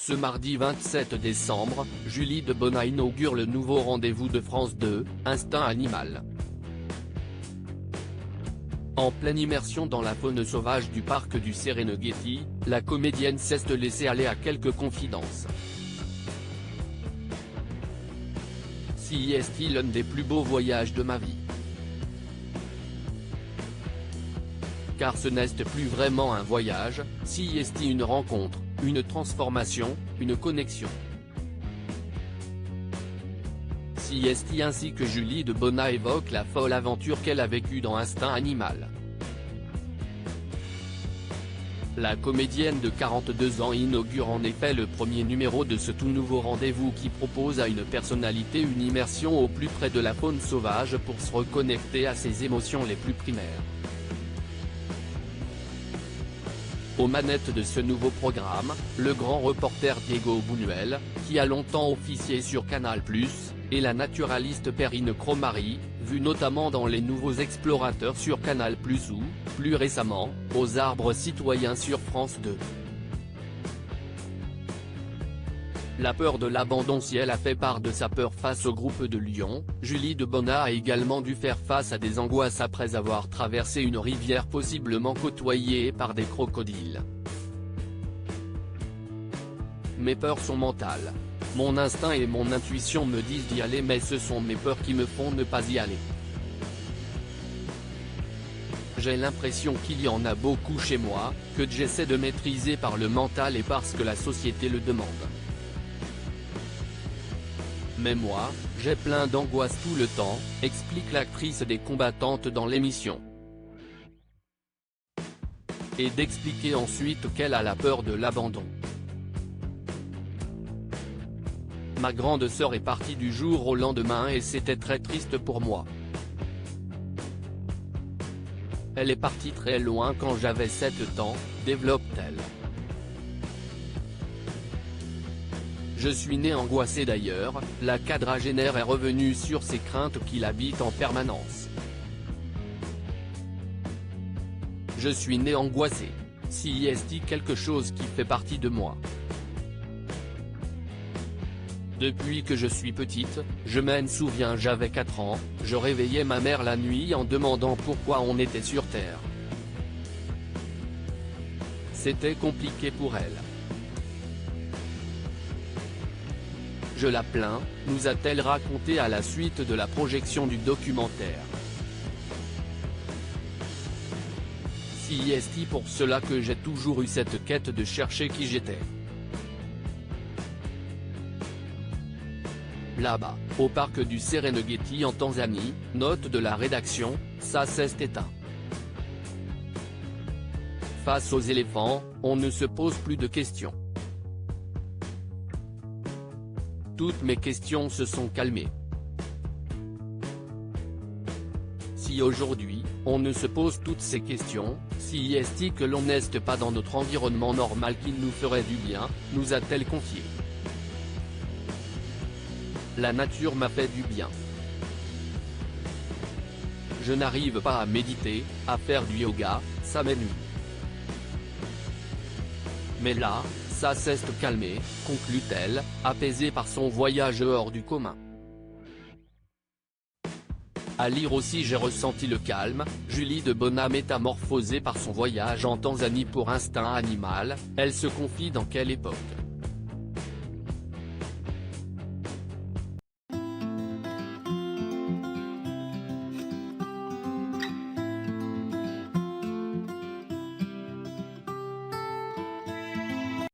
Ce mardi 27 décembre, Julie Debona inaugure le nouveau rendez-vous de France 2, Instinct animal. En pleine immersion dans la faune sauvage du parc du Serengeti, la comédienne cesse de laisser aller à quelques confidences. Si est-il l'un des plus beaux voyages de ma vie? Car ce n'est plus vraiment un voyage, si est une rencontre, une transformation, une connexion. Si est ainsi que Julie Debona évoque la folle aventure qu'elle a vécue dans Instinct animal. La comédienne de 42 ans inaugure en effet le premier numéro de ce tout nouveau rendez-vous qui propose à une personnalité une immersion au plus près de la faune sauvage pour se reconnecter à ses émotions les plus primaires. Aux manettes de ce nouveau programme, le grand reporter Diego Buñuel, qui a longtemps officié sur Canal+, et la naturaliste Perrine Cromary, vue notamment dans Les Nouveaux Explorateurs sur Canal+ ou, plus récemment, Aux Arbres Citoyens sur France 2. La peur de l'abandon. Si elle a fait part de sa peur face au groupe de Lyon, Julie Debona a également dû faire face à des angoisses après avoir traversé une rivière possiblement côtoyée par des crocodiles. Mes peurs sont mentales. Mon instinct et mon intuition me disent d'y aller, mais ce sont mes peurs qui me font ne pas y aller. J'ai l'impression qu'il y en a beaucoup chez moi, que j'essaie de maîtriser par le mental et parce que la société le demande. Mais moi, j'ai plein d'angoisse tout le temps, explique l'actrice des combattantes dans l'émission. Et d'expliquer ensuite qu'elle a la peur de l'abandon. Ma grande sœur est partie du jour au lendemain et c'était très triste pour moi. Elle est partie très loin quand j'avais 7 ans, développe-t-elle. Je suis née angoissée d'ailleurs, la quadragénaire est revenue sur ses craintes qui l'habitent en permanence. Je suis née angoissée. Si est quelque chose qui fait partie de moi. Depuis que je suis petite, je me souviens j'avais 4 ans, je réveillais ma mère la nuit en demandant pourquoi on était sur Terre. C'était compliqué pour elle. Je la plains, nous a-t-elle raconté à la suite de la projection du documentaire. Si est pour cela que j'ai toujours eu cette quête de chercher qui j'étais. Là-bas, au parc du Serengeti en Tanzanie, note de la rédaction, ça s'est éteint. Face aux éléphants, on ne se pose plus de questions. Toutes mes questions se sont calmées. Si aujourd'hui, on ne se pose toutes ces questions, si est que l'on n'est pas dans notre environnement normal qui nous ferait du bien, nous a-t-elle confié. La nature m'a fait du bien. Je n'arrive pas à méditer, à faire du yoga, ça m'ennuie. Mais là, ça s'est calmé, conclut-elle, apaisée par son voyage hors du commun. À lire aussi j'ai ressenti le calme, Julie Debona métamorphosée par son voyage en Tanzanie pour Instinct animal, elle se confie dans quelle époque.